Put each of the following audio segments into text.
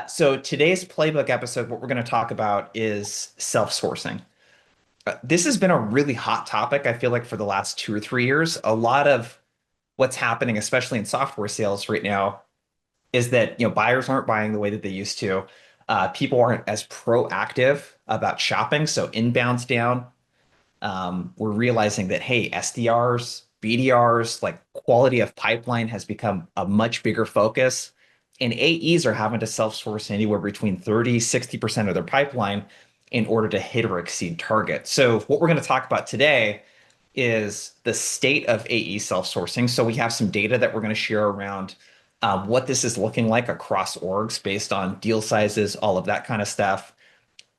So today's playbook episode, what we're going to talk about is self-sourcing. This has been a really hot topic, I feel like, for the last 2 or 3 years. A lot of what's happening, especially in software sales right now, is that buyers aren't buying the way that they used to. People aren't as proactive about shopping, so inbound's down. We're realizing that, hey, SDRs, BDRs, like quality of pipeline has become a much bigger focus. And AEs are having to self-source anywhere between 30-60% of their pipeline in order to hit or exceed target. So what we're going to talk about today is the state of AE self-sourcing. So we have some data that we're going to share around what this is looking like across orgs based on deal sizes, all of that kind of stuff.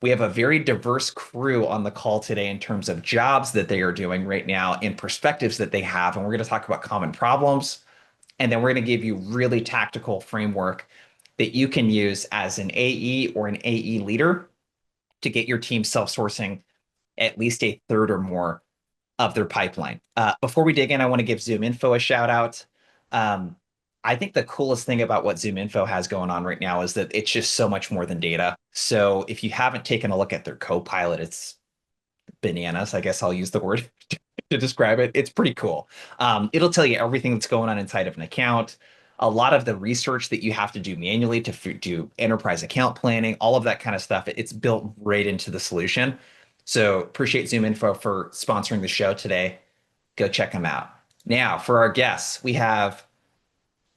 We have a very diverse crew on the call today in terms of jobs that they are doing right now and perspectives that they have. And we're going to talk about common problems. And then we're going to give you really tactical framework that you can use as an AE or an AE leader to get your team self-sourcing at least a third or more of their pipeline. Before we dig in, I want to give ZoomInfo a shout out. Um, I think the coolest thing about what ZoomInfo has going on right now is that it's just so much more than data. So if you haven't taken a look at their Copilot, it's bananas. I guess I'll use the word to describe it. It's pretty cool. It'll tell you everything that's going on inside of an account, a lot of the research that you have to do manually to do enterprise account planning, all of that kind of stuff. It's built right into the solution. So appreciate ZoomInfo for sponsoring the show today. Go check them out. Now, for our guests, we have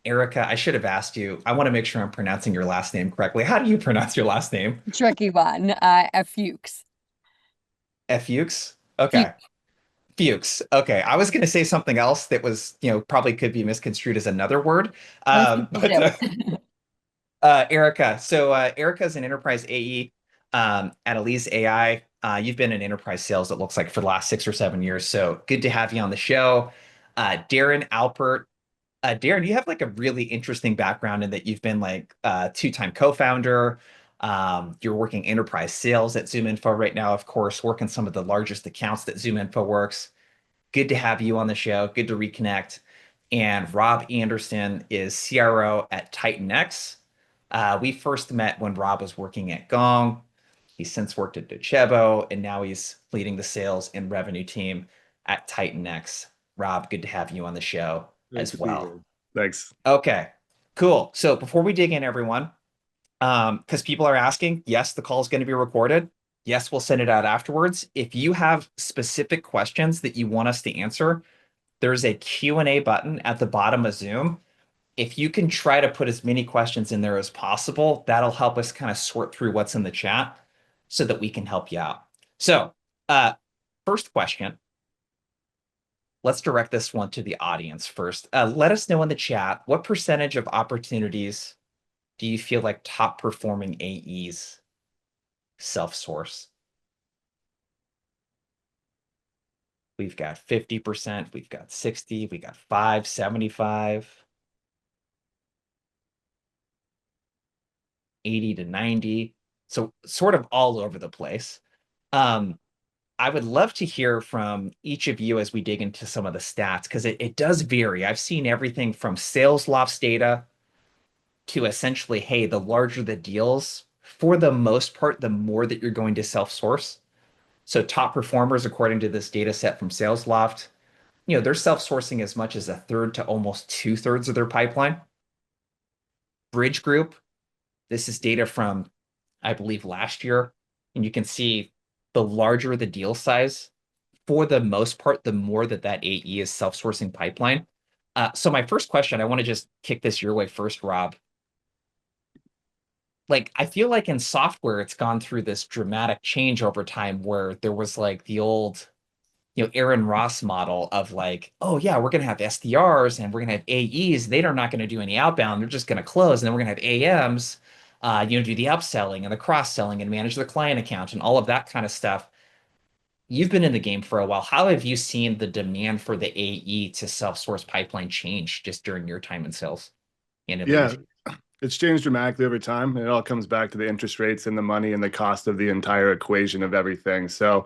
Erika. I should have asked you. I want to make sure I'm pronouncing your last name correctly. How do you pronounce your last name? Tricky one. Fuchs. Fuchs? Okay. Fuchs. Fuchs. Okay. I was going to say something else that was, probably could be misconstrued as another word. Most people But do. Erika. So Erika is an enterprise AE at EliseAI. You've been in enterprise sales, it looks like, for the last 6 or 7 years. So good to have you on the show. Darin Alpert. Darin, you have like a really interesting background in that you've been like a two-time co-founder. You're working enterprise sales at ZoomInfo right now, of course, working some of the largest accounts that ZoomInfo works. Good to have you on the show. Good to reconnect. And Rob Anderson is CRO at TitanX. We first met when Rob was working at Gong. He's since worked at Docebo, and now he's leading the sales and revenue team at TitanX. Rob, good to have you on the show Great as to be well. here. Thanks. Okay, cool. So before we dig in, everyone, because people are asking, yes, the call is going to be recorded. Yes, we'll send it out afterwards. If you have specific questions that you want us to answer, there's a Q&A button at the bottom of Zoom. If you can try to put as many questions in there as possible, that'll help us kind of sort through what's in the chat so that we can help you out. So, first question. Let's direct this one to the audience first. Let us know in the chat, what percentage of opportunities do you feel like top performing AEs self-source? We've got 50%, we've got 60, we got 5, 75, 80 to 90. So sort of all over the place. I would love to hear from each of you as we dig into some of the stats, because it does vary. I've seen everything from sales loft data to essentially, hey, the larger the deals, for the most part, the more that you're going to self-source. So top performers, according to this data set from SalesLoft, they're self-sourcing as much as a third to almost two-thirds of their pipeline. Bridge Group, this is data from, I believe, last year. And you can see the larger the deal size, for the most part, the more that AE is self-sourcing pipeline. So my first question, I want to just kick this your way first, Rob. Like, I feel like in software, it's gone through this dramatic change over time where there was like the old, Aaron Ross model of like, oh yeah, we're going to have SDRs and we're going to have AEs. They're not going to do any outbound. They're just going to close. And then we're going to have AMs, do the upselling and the cross-selling and manage the client account and all of that kind of stuff. You've been in the game for a while. How have you seen the demand for the AE to self-source pipeline change just during your time in sales and in Yeah, leadership? It's changed dramatically over time. It all comes back to the interest rates and the money and the cost of the entire equation of everything. So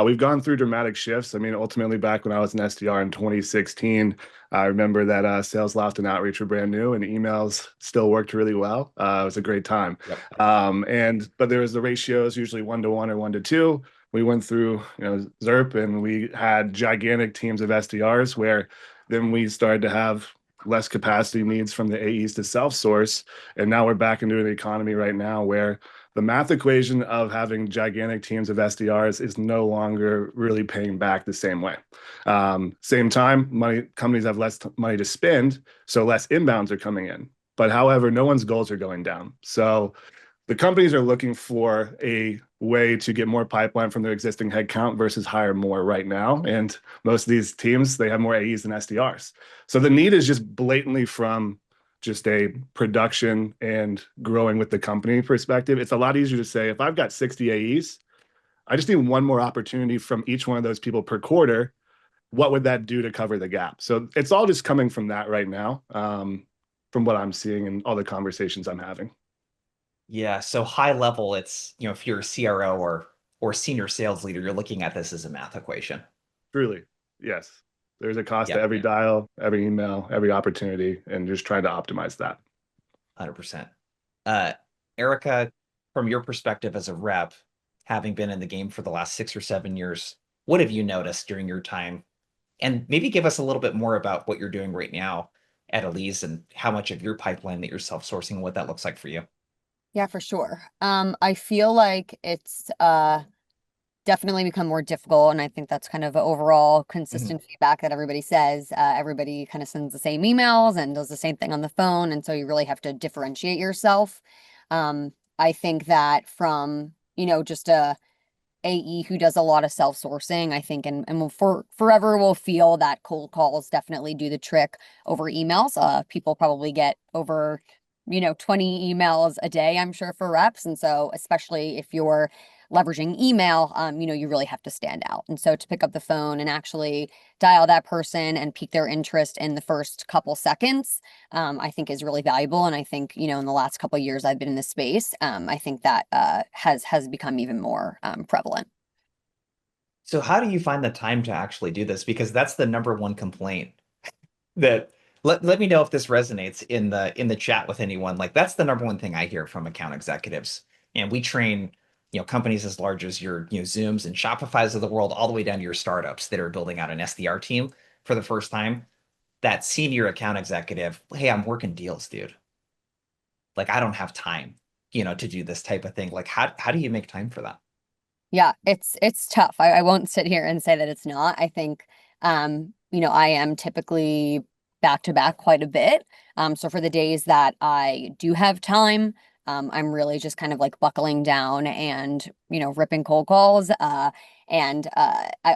we've gone through dramatic shifts. I mean, ultimately, back when I was an SDR in 2016, I remember that sales loft and outreach were brand new, and emails still worked really well. It was a great time. Yep. But there was the ratios usually 1 to 1 or 1 to 2. We went through, ZERP, and we had gigantic teams of SDRs where then we started to have less capacity needs from the AEs to self-source. And now we're back into an economy right now where the math equation of having gigantic teams of SDRs is no longer really paying back the same way. Same time, companies have less money to spend, so less inbounds are coming in. But however, no one's goals are going down. So the companies are looking for a way to get more pipeline from their existing headcount versus hire more right now. And most of these teams, they have more AEs than SDRs. So the need is just blatantly from just a production and growing with the company perspective. It's a lot easier to say, if I've got 60 AEs, I just need one more opportunity from each one of those people per quarter. What would that do to cover the gap? So it's all just coming from that right now, from what I'm seeing and all the conversations I'm having. Yeah, so high level, it's, if you're a CRO or senior sales leader, you're looking at this as a math equation. Truly, yes. There's a cost to Yep, every dial, every email, every opportunity, and just trying to optimize that. 100%. Uh, Erika, from your perspective as a rep, having been in the game for the last 6 or 7 years, what have you noticed during your time? And maybe give us a little bit more about what you're doing right now at Elise and how much of your pipeline that you're self-sourcing and what that looks like for you. Yeah, for sure. I feel like it's definitely become more difficult, and I think that's kind of overall Mhm. consistent feedback that everybody says. Everybody kind of sends the same emails and does the same thing on the phone, and so you really have to differentiate yourself. I think that from, just a AE who does a lot of self-sourcing, I think, and will forever will feel that cold calls definitely do the trick over emails. People probably get over, 20 emails a day, I'm sure, for reps. And so, especially if you're leveraging email, you really have to stand out. And so to pick up the phone and actually dial that person and pique their interest in the first couple seconds, I think is really valuable. And I think, in the last couple of years I've been in this space, I think that has become even more prevalent. So how do you find the time to actually do this? Because that's the number one complaint that let me know if this resonates in the chat with anyone. Like that's the number one thing I hear from account executives. And we train, companies as large as your, Zooms and Shopify's of the world, all the way down to your startups that are building out an SDR team for the first time. That senior account executive, hey, I'm working deals, dude. Like I don't have time, to do this type of thing. Like how do you make time for that? Yeah, it's tough. I won't sit here and say that it's not. I think I am typically back to back quite a bit. So for the days that I do have time, I'm really just kind of like buckling down and, ripping cold calls. I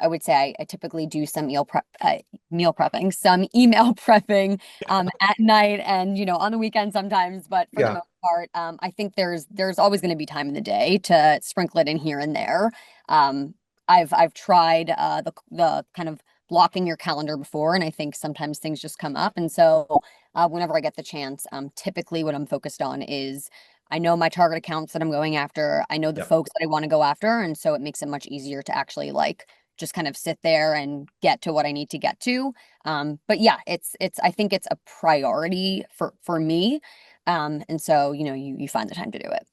would say I typically do some meal prepping, some email prepping at night and, on the weekend sometimes, but for the Yeah. most part, I think there's always going to be time in the day to sprinkle it in here and there. Um, I've tried the kind of blocking your calendar before, and I think sometimes things just come up. And so whenever I get the chance, typically what I'm focused on is I know my target accounts that I'm going after. I know the Yep. folks that I want to go after, and so it makes it much easier to actually like just kind of sit there and get to what I need to get to. But yeah, it's I think it's a priority for me. And so, you find the time to do it.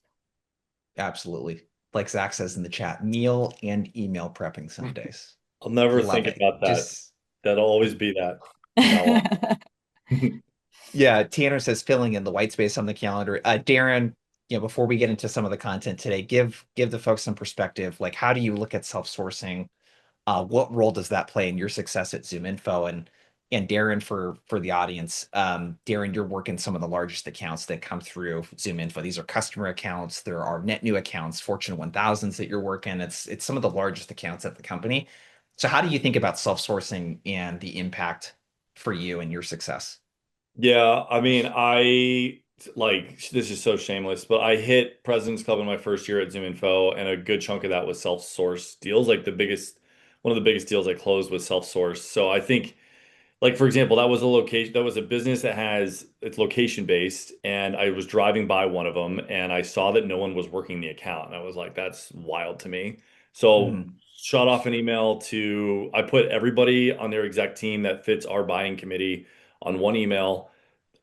Absolutely. Like Zach says in the chat, meal and email prepping some days. I'll never Love think it. about that. Just That'll always be that from now on. yeah, Tanner says filling in the white space on the calendar. Darin, before we get into some of the content today, give the folks some perspective. Like, how do you look at self-sourcing? What role does that play in your success at ZoomInfo? And Darin, for the audience, Darin, you're working some of the largest accounts that come through ZoomInfo. These are customer accounts. There are net new accounts, Fortune 1000s that you're working. It's some of the largest accounts at the company. So how do you think about self-sourcing and the impact for you and your success? Yeah, I mean, I like this is so shameless, but I hit President's Club in my first year at ZoomInfo, and a good chunk of that was self-source deals. Like one of the biggest deals I closed was self-source. So I think Like for example, that was a location, that was a business that it's location based, and I was driving by one of them and I saw that no one was working the account. And I was like, that's wild to me. So Mhm. shot off an email to I put everybody on their exec team that fits our buying committee on one email.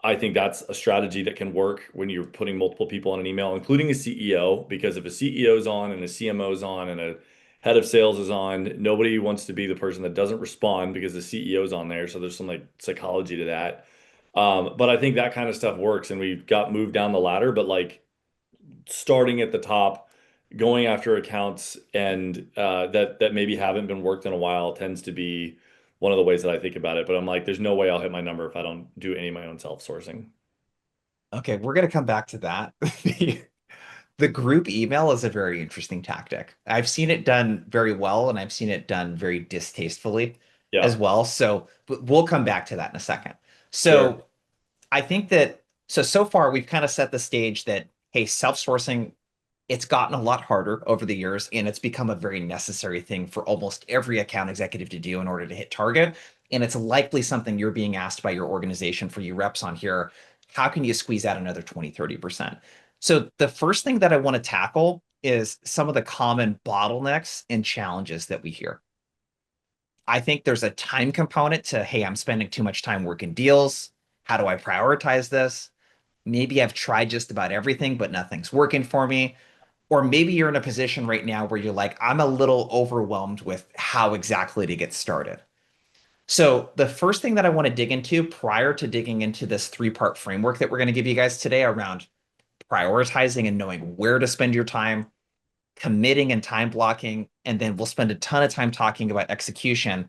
I think that's a strategy that can work when you're putting multiple people on an email, including a CEO, because if a CEO is on and a CMO is on and a head of sales is on, nobody wants to be the person that doesn't respond because the CEO is on there. So there's some like psychology to that. But I think that kind of stuff works, and we got moved down the ladder, but like starting at the top, going after accounts and that maybe haven't been worked in a while tends to be one of the ways that I think about it. But I'm like, there's no way I'll hit my number if I don't do any of my own self-sourcing. Okay, we're going to come back to that. The group email is a very interesting tactic. I've seen it done very well, and I've seen it done very distastefully Yeah, as well. So we'll come back to that in a second. sure. So I think that so far we've kind of set the stage that, hey, self-sourcing, it's gotten a lot harder over the years, and it's become a very necessary thing for almost every account executive to do in order to hit target. And it's likely something you're being asked by your organization, for you reps on here. How can you squeeze out another 20, 30%? So the first thing that I want to tackle is some of the common bottlenecks and challenges that we hear. I think there's a time component to, hey, I'm spending too much time working deals. How do I prioritize this? Maybe I've tried just about everything, but nothing's working for me. Or maybe you're in a position right now where you're like, I'm a little overwhelmed with how exactly to get started. So the first thing that I want to dig into prior to digging into this three-part framework that we're going to give you guys today around prioritizing and knowing where to spend your time, committing and time blocking, and then we'll spend a ton of time talking about execution.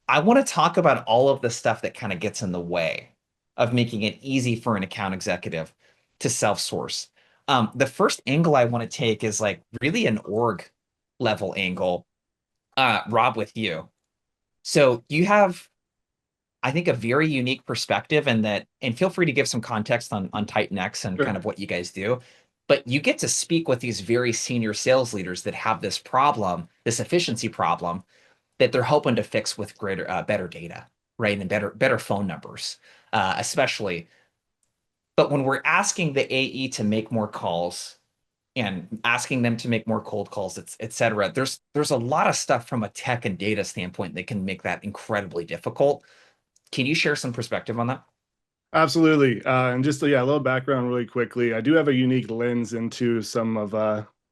I want to talk about all of the stuff that kind of gets in the way of making it easy for an account executive to self-source. The first angle I want to take is like really an org level angle. Rob, with you. So you have, I think, a very unique perspective in that, and feel free to give some context on TitanX and kind Sure. of what you guys do. But you get to speak with these very senior sales leaders that have this problem, this efficiency problem, that they're hoping to fix with greater, better data, right, and better phone numbers, especially. But when we're asking the AE to make more calls and asking them to make more cold calls, et cetera, there's a lot of stuff from a tech and data standpoint that can make that incredibly difficult. Can you share some perspective on that? Absolutely. And just yeah, a little background really quickly. I do have a unique lens into some of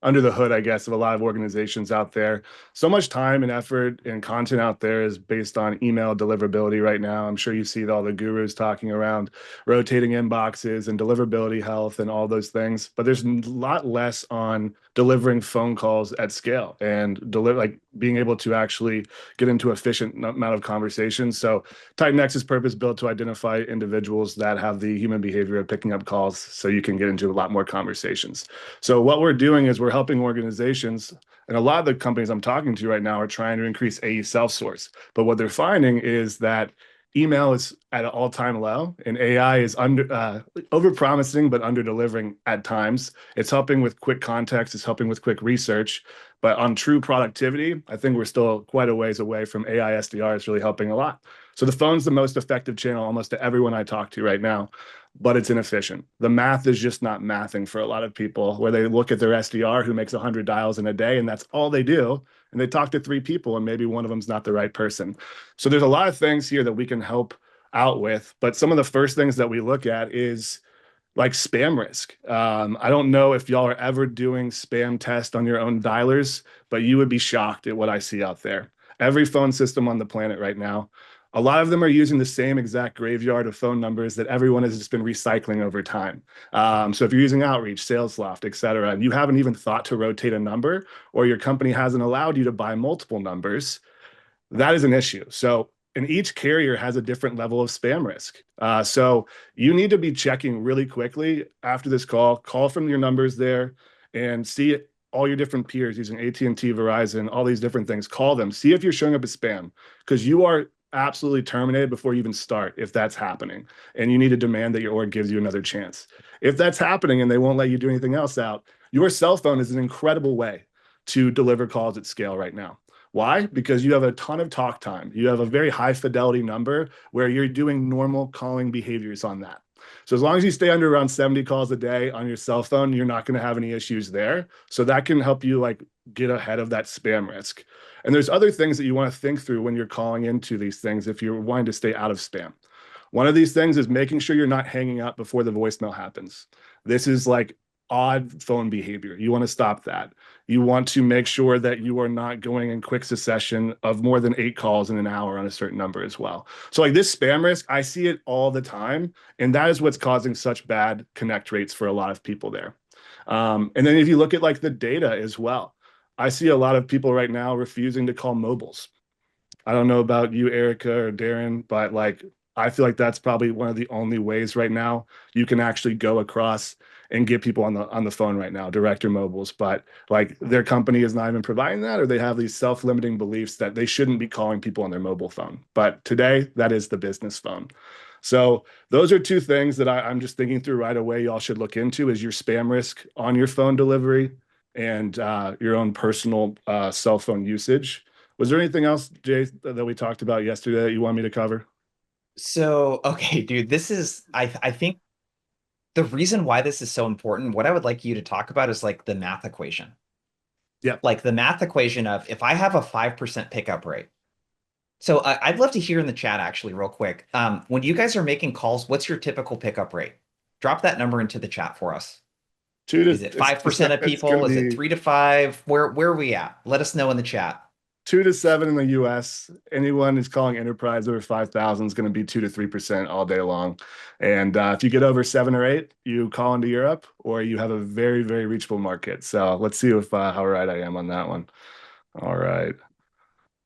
under the hood, I guess, of a lot of organizations out there. So much time and effort and content out there is based on email deliverability right now. I'm sure you see all the gurus talking around rotating inboxes and deliverability health and all those things, but there's a lot less on delivering phone calls at scale and deliver like being able to actually get into efficient amount of conversations. So TitanX is purpose built to identify individuals that have the human behavior of picking up calls so you can get into a lot more conversations. So what we're doing is we're helping organizations, and a lot of the companies I'm talking to right now are trying to increase AE self-source. But what they're finding is that email is at an all-time low, and AI is over-promising but under-delivering at times. It's helping with quick context, it's helping with quick research, but on true productivity, I think we're still quite a ways away from AI SDRs really helping a lot. So the phone's the most effective channel almost to everyone I talk to right now, but it's inefficient. The math is just not mathing for a lot of people, where they look at their SDR who makes 100 dials in a day and that's all they do. And they talk to three people and maybe one of them's not the right person. So there's a lot of things here that we can help out with. But some of the first things that we look at is like spam risk. I don't know if y'all are ever doing spam test on your own dialers, but you would be shocked at what I see out there. Every phone system on the planet right now, a lot of them are using the same exact graveyard of phone numbers that everyone has just been recycling over time. So if you're using Outreach, SalesLoft, et cetera, and you haven't even thought to rotate a number, or your company hasn't allowed you to buy multiple numbers, that is an issue. So, and each carrier has a different level of spam risk. So you need to be checking really quickly after this call from your numbers there and see all your different peers using AT&T, Verizon, all these different things. Call them, see if you're showing up as spam, because you are absolutely terminated before you even start if that's happening. And you need to demand that your org gives you another chance. If that's happening and they won't let you do anything else out, your cell phone is an incredible way to deliver calls at scale right now. Why? Because you have a ton of talk time. You have a very high fidelity number where you're doing normal calling behaviors on that. So as long as you stay under around 70 calls a day on your cell phone, you're not going to have any issues there. So that can help you like get ahead of that spam risk. And there's other things that you want to think through when you're calling into these things if you're wanting to stay out of spam. One of these things is making sure you're not hanging up before the voicemail happens. This is like odd phone behavior. You want to stop that. You want to make sure that you are not going in quick succession of more than 8 calls in an hour on a certain number as well. So like this spam risk, I see it all the time. And that is what's causing such bad connect rates for a lot of people there. And then if you look at like the data as well, I see a lot of people right now refusing to call mobiles. I don't know about you, Erika or Darin, but like I feel like that's probably one of the only ways right now you can actually go across and get people on the phone right now, direct or mobiles. But like their company is not even providing that, or they have these self-limiting beliefs that they shouldn't be calling people on their mobile phone. But today, that is the business phone. So those are 2 things that I'm just thinking through right away. Y'all should look into is your spam risk on your phone delivery and your own personal cell phone usage. Was there anything else, Jay, that we talked about yesterday that you want me to cover? So, okay, dude, this is, I think the reason why this is so important, what I would like you to talk about is like the math equation. Yeah. Like the math equation of if I have a 5% pickup rate. So I'd love to hear in the chat actually real quick. When you guys are making calls, what's your typical pickup rate? Drop that number into the chat for us. Is it 5% of people? Is it 3 to 5? Where are we at? Let us know in the chat. 2 to 7 in the US. Anyone who's calling enterprise over 5,000 is going to be 2 to 3% all day long. And if you get over 7 or 8, you call into Europe or you have a very, very reachable market. So let's see if how right I am on that one. All right.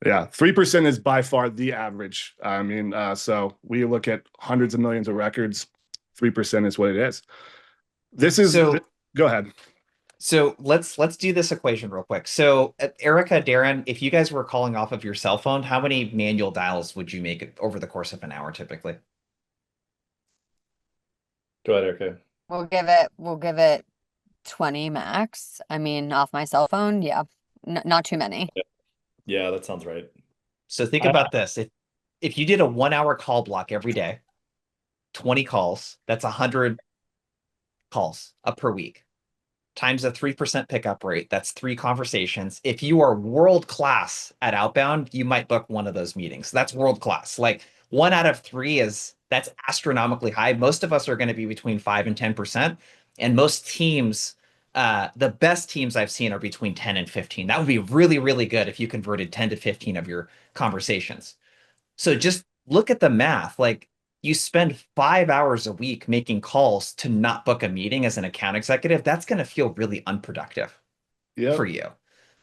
Yeah, 3% is by far the average. I mean, so we look at hundreds of millions of records. 3% is what it is. This is go ahead. So let's do this equation real quick. So Erika, Darin, if you guys were calling off of your cell phone, how many manual dials would you make over the course of an hour typically? Go ahead, Erika. We'll give it 20 max. I mean, off my cell phone, yeah, not too many. Yeah, that sounds right. So think about this. If you did a 1-hour call block every day, 20 calls, that's 100 calls up per week. Times a 3% pickup rate, that's 3 conversations. If you are world class at outbound, you might book one of those meetings. That's world class. Like 1 out of 3 that's astronomically high. Most of us are going to be between 5 and 10%. And most teams, the best teams I've seen are between 10 and 15. That would be really, really good if you converted 10 to 15 of your conversations. So just look at the math. Like you spend 5 hours a week making calls to not book a meeting as an account executive, that's going to feel really unproductive for you.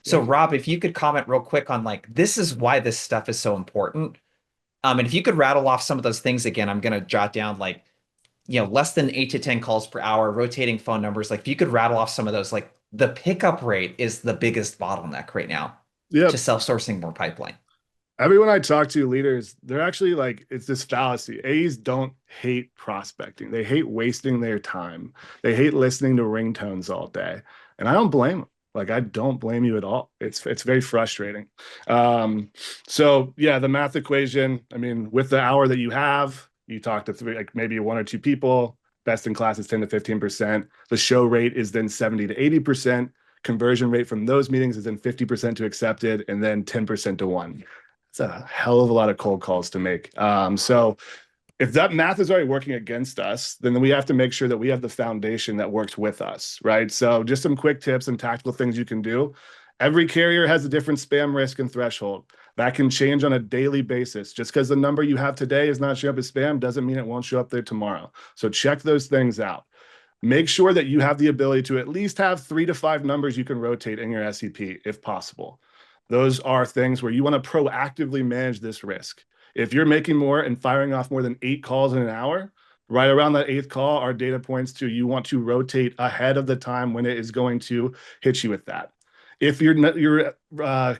So Rob, if you could comment real quick on like, this is why this stuff is so important. And if you could rattle off some of those things again, I'm going to jot down like, less than 8 to 10 calls per hour, rotating phone numbers. Like if you could rattle off some of those, like the pickup rate is the biggest bottleneck right now to self-sourcing more pipeline. Everyone I talk to, leaders, they're actually like, it's this fallacy. A's don't hate prospecting. They hate wasting their time. They hate listening to ringtones all day. And I don't blame them. Like, I don't blame you at all. It's very frustrating. So yeah, the math equation, I mean, with the hour that you have, you talk to like maybe 1 or 2 people, best in class is 10 to 15%. The show rate is then 70 to 80%. Conversion rate from those meetings is then 50% to accepted and then 10% to 1. It's a hell of a lot of cold calls to make. So if that math is already working against us, then we have to make sure that we have the foundation that works with us, right? So just some quick tips and tactical things you can do. Every carrier has a different spam risk and threshold. That can change on a daily basis. Just because the number you have today is not showing up as spam doesn't mean it won't show up there tomorrow. So check those things out. Make sure that you have the ability to at least have 3 to 5 numbers you can rotate in your SEP if possible. Those are things where you want to proactively manage this risk. If you're making more and firing off more than 8 calls in an hour, right around that 8th call are data points to you want to rotate ahead of the time when it is going to hit you with that. If your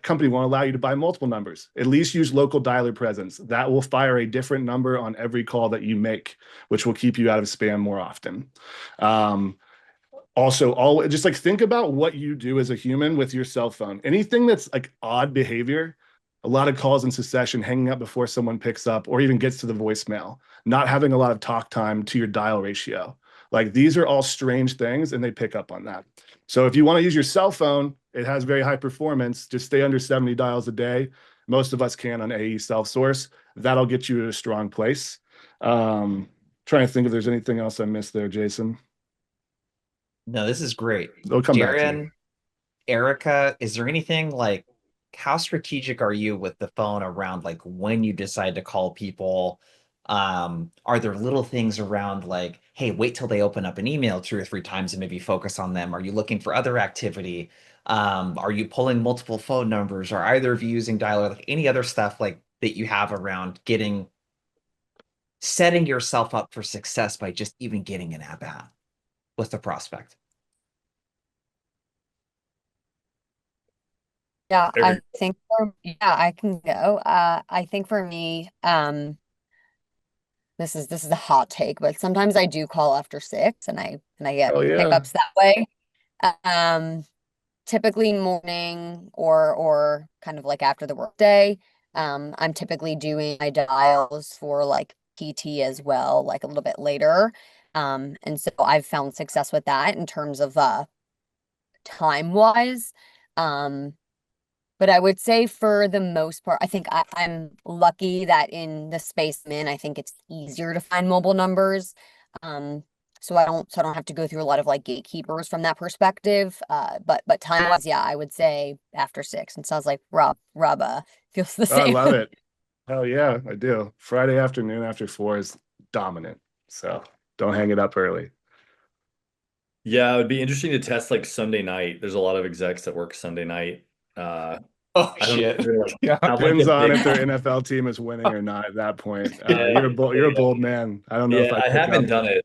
company won't allow you to buy multiple numbers, at least use local dialer presence. That will fire a different number on every call that you make, which will keep you out of spam more often. Also, all just like think about what you do as a human with your cell phone. Anything that's like odd behavior, a lot of calls in succession, hanging up before someone picks up or even gets to the voicemail, not having a lot of talk time to your dial ratio. Like these are all strange things and they pick up on that. So if you want to use your cell phone, it has very high performance. Just stay under 70 dials a day. Most of us can on AE self-source. That'll get you to a strong place. Trying to think if there's anything else I missed there, Jason. No, this is great. They'll come back to me. Darin, Erika, is there anything like how strategic are you with the phone around like when you decide to call people? Are there little things around like, hey, wait till they open up an email 2 or 3 times and maybe focus on them? Are you looking for other activity? Are you pulling multiple phone numbers? Or either of you using dialer? Like any other stuff like that you have around setting yourself up for success by just even getting an at-bat with the prospect? Yeah, Eric, I can go. I think for me, this is a hot take, but sometimes I do call after 6 and I get Oh yeah. pickups that way. Um, Typically morning or kind of like after the workday. I'm typically doing my dials for like PT as well, like a little bit later. And so I've found success with that in terms of time wise. Um, but I would say for the most part, I think I'm lucky that in the space I'm in, I think it's easier to find mobile numbers. So I don't have to go through a lot of like gatekeepers from that perspective. But time wise, yeah, I would say after 6. And sounds like Rob feels the Oh, I same. love it. Hell yeah, I do. Friday afternoon after 4 is dominant. So don't hang it up early. yeah, it would be interesting to test like Sunday night. There's a lot of execs that work Sunday night. Uh, Oh I don't know if shit. they're like Yeah. have like Depends a on big if their NFL team is winning or not at that point. yeah, You're a bold man. I don't know if yeah. I I pick haven't up. done it.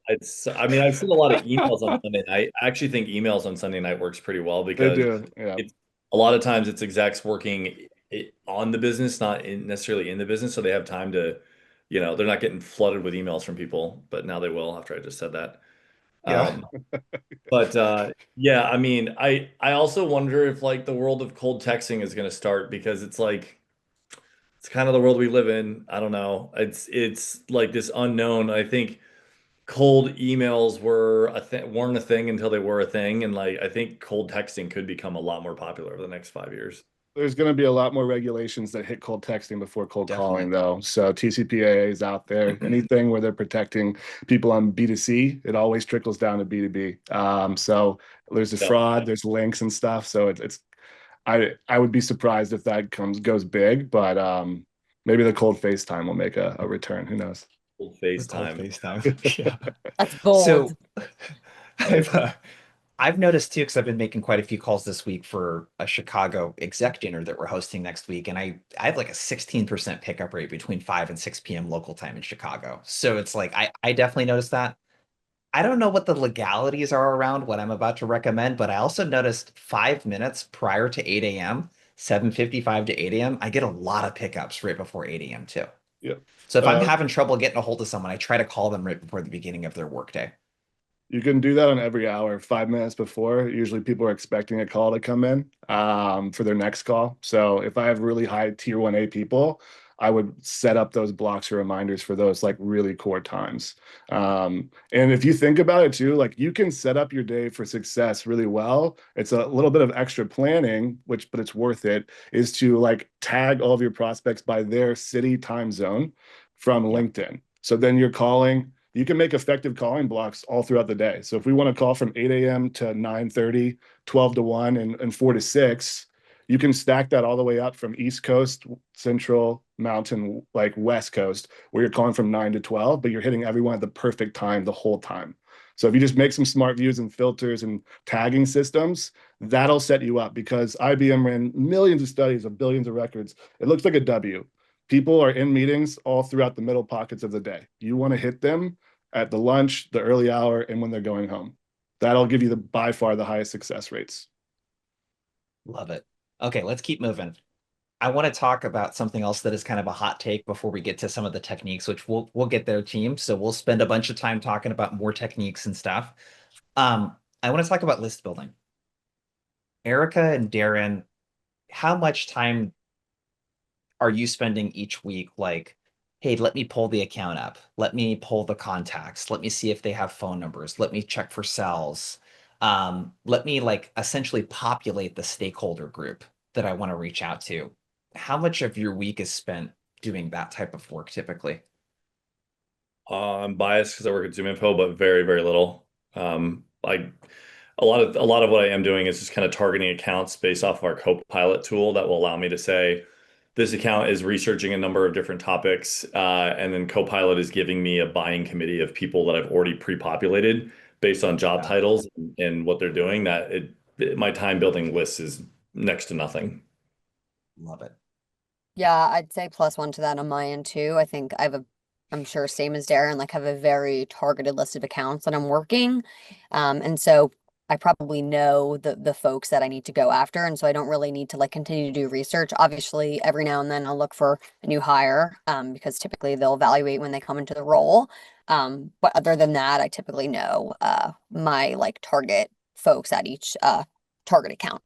I mean, I've seen a lot of emails on Sunday night. I actually think emails on Sunday night works pretty well They because do. Yeah. it's a lot of times it's execs working on the business, not necessarily in the business, so they have time to, they're not getting flooded with emails from people, but now they will after I just said that. Yeah. Um, But yeah, I mean, I also wonder if like the world of cold texting is going to start because it's like it's kind of the world we live in. I don't know. It's like this unknown. I think cold emails weren't a thing until they were a thing, and like I think cold texting could become a lot more popular over the next 5 years. There's going to be a lot more regulations that hit cold texting before cold calling, Definitely. though. So TCPAA is out there. Anything where they're protecting people on B2C, it always trickles down to B2B. So there's the Yeah, fraud, there's links and stuff. So it's I would be surprised if that goes big, but maybe the cold FaceTime will make a return. Who knows? cold The cold FaceTime. FaceTime. Yeah. That's bold. So I've noticed too, because I've been making quite a few calls this week for a Chicago exec dinner that we're hosting next week, and I have like a 16% pickup rate between 5 and 6 p.m. local time in Chicago. So it's like I definitely noticed that. I don't know what the legalities are around what I'm about to recommend, but I also noticed 5 minutes prior to 8 a.m., 7:55 to 8 a.m., I get a lot of pickups right before 8 a.m. too. Yeah. So if I'm Uh, having trouble getting a hold of someone, I try to call them right before the beginning of their workday. You can do that on every hour, 5 minutes before. Usually people are expecting a call to come in for their next call. So if I have really high tier 1A people, I would set up those blocks or reminders for those like really core times. And if you think about it too, like you can set up your day for success really well. It's a little bit of extra planning, but it's worth it, is to like tag all of your prospects by their city time zone from Yeah. LinkedIn. So then you're calling, you can make effective calling blocks all throughout the day. So if we want to call from 8 a.m. to 9:30, 12 to 1, and 4 to 6, you can stack that all the way up from East Coast, Central, Mountain, like West Coast, where you're calling from 9 to 12, but you're hitting everyone at the perfect time the whole time. So if you just make some smart views and filters and tagging systems, that'll set you up because IBM ran millions of studies of billions of records. It looks like a W. People are in meetings all throughout the middle pockets of the day. You want to hit them at the lunch, the early hour, and when they're going home. That'll give you by far the highest success rates. Love it. Okay, let's keep moving. I want to talk about something else that is kind of a hot take before we get to some of the techniques, which we'll get there, team. So we'll spend a bunch of time talking about more techniques and stuff. I want to talk about list building. Erika and Darin, how much time are you spending each week like, hey, let me pull the account up, let me pull the contacts, let me see if they have phone numbers, let me check for cells, let me like essentially populate the stakeholder group that I want to reach out to. How much of your week is spent doing that type of work typically? I'm biased because I work at ZoomInfo, but very, very little. Like a lot of what I am doing is just kind of targeting accounts based off of our Copilot tool that will allow me to say this account is researching a number of different topics, and then Copilot is giving me a buying committee of people that I've already pre-populated based on job Yeah, titles and what they're doing. My time building lists is next to nothing. love it. Yeah, I'd say +1 to that on my end too. I think I'm sure same as Darren, like have a very targeted list of accounts that I'm working. And so I probably know the folks that I need to go after. And so I don't really need to like continue to do research. Obviously, every now and then I'll look for a new hire, because typically they'll evaluate when they come into the role. But other than that, I typically know my like target folks at each target account.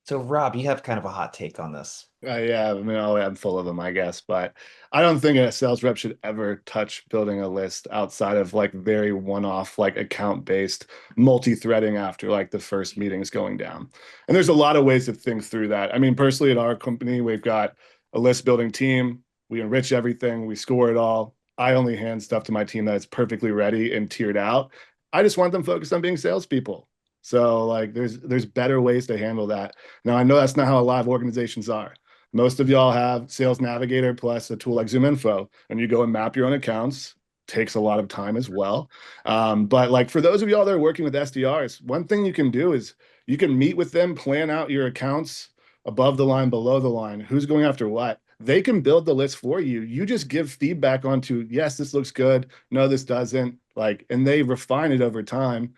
So Rob, you have kind of a hot take on this. Yeah, I mean, I'm full of them, I guess, but I don't think a sales rep should ever touch building a list outside of like very one-off, like account-based multi-threading after like the first meetings going down. And there's a lot of ways to think through that. I mean, personally, at our company, we've got a list building team. We enrich everything, we score it all. I only hand stuff to my team that's perfectly ready and tiered out. I just want them focused on being salespeople. So like there's better ways to handle that. Now I know that's not how a lot of organizations are. Most of y'all have Sales Navigator plus a tool like ZoomInfo, and you go and map your own accounts. Takes a lot of time as well. But like for those of y'all that are working with SDRs, one thing you can do is you can meet with them, plan out your accounts above the line, below the line, who's going after what. They can build the list for you. You just give feedback onto, yes, this looks good. No, this doesn't. Like, and they refine it over time.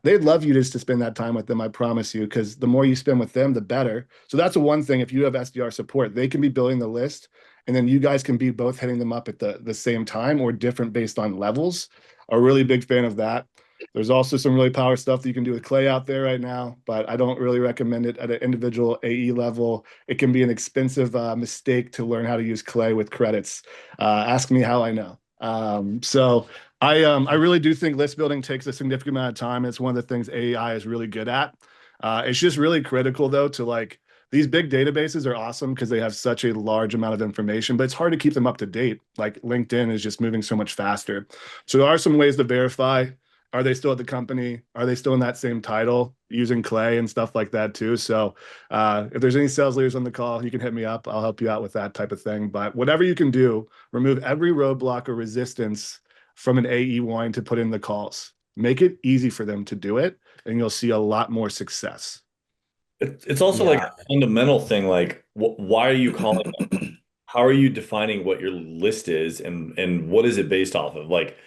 They'd love you just to spend that time with them, I promise you, because the more you spend with them, the better. So that's the one thing. If you have SDR support, they can be building the list, and then you guys can be both hitting them up at the same time or different based on levels. A really big fan of that. There's also some really power stuff that you can do with Clay out there right now, but I don't really recommend it at an individual AE level. It can be an expensive mistake to learn how to use Clay with credits. Ask me how I know. I really do think list building takes a significant amount of time. It's one of the things AI is really good at. It's just really critical though to like these big databases are awesome because they have such a large amount of information, but it's hard to keep them up to date. Like LinkedIn is just moving so much faster. So there are some ways to verify. Are they still at the company? Are they still in that same title using Clay and stuff like that too? So if there's any sales leaders on the call, you can hit me up. I'll help you out with that type of thing. But whatever you can do, remove every roadblock or resistance from an AE wanting to put in the calls. Make it easy for them to do it, and you'll see a lot more success. It's also like Yeah. a fundamental thing. Like, why are you calling them? How are you defining what your list is, and what is it based off of? Like,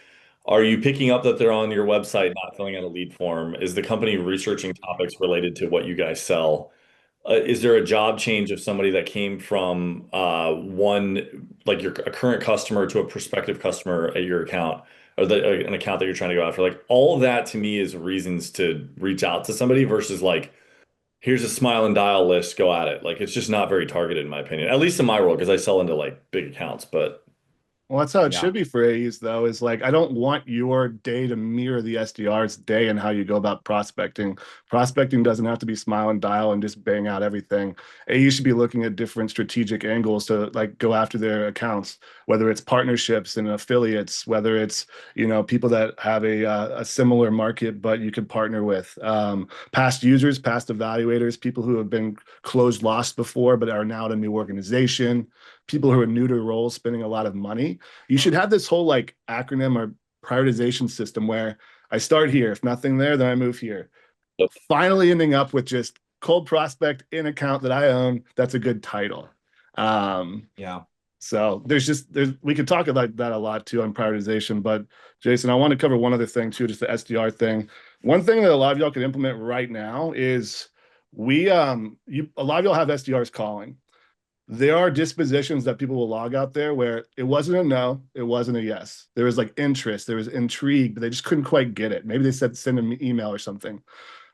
are you picking up that they're on your website, not filling out a lead form? Is the company researching topics related to what you guys sell? Is there a job change of somebody that came from like a current customer to a prospective customer at your account, or an account that you're trying to go after? Like all of that to me is reasons to reach out to somebody versus like, here's a smile and dial list, go at it. Like it's just not very targeted in my opinion, at least in my world, because I sell into like big accounts. But Well, that's how it Yeah. should be for AEs, though, is like, I don't want your day to mirror the SDR's day and how you go about prospecting. Prospecting doesn't have to be smile and dial and just bang out everything. AEs should be looking at different strategic angles to like go after their accounts, whether it's partnerships and affiliates, whether it's, people that have a similar market, but you could partner with past users, past evaluators, people who have been closed lost before, but are now at a new organization, people who are new to roles, spending a lot of money. You should have this whole like acronym or prioritization system where I start here. If nothing there, then I move here. Finally ending up with just cold prospect in account that I own. That's a good title. Um, Yeah. so we could talk about that a lot too on prioritization. But Jason, I want to cover one other thing too, just the SDR thing. One thing that a lot of y'all can implement right now is a lot of y'all have SDRs calling. there are dispositions that people will log out there where it wasn't a no, it wasn't a yes. There was like interest, there was intrigue, but they just couldn't quite get it. Maybe they said send an email or something.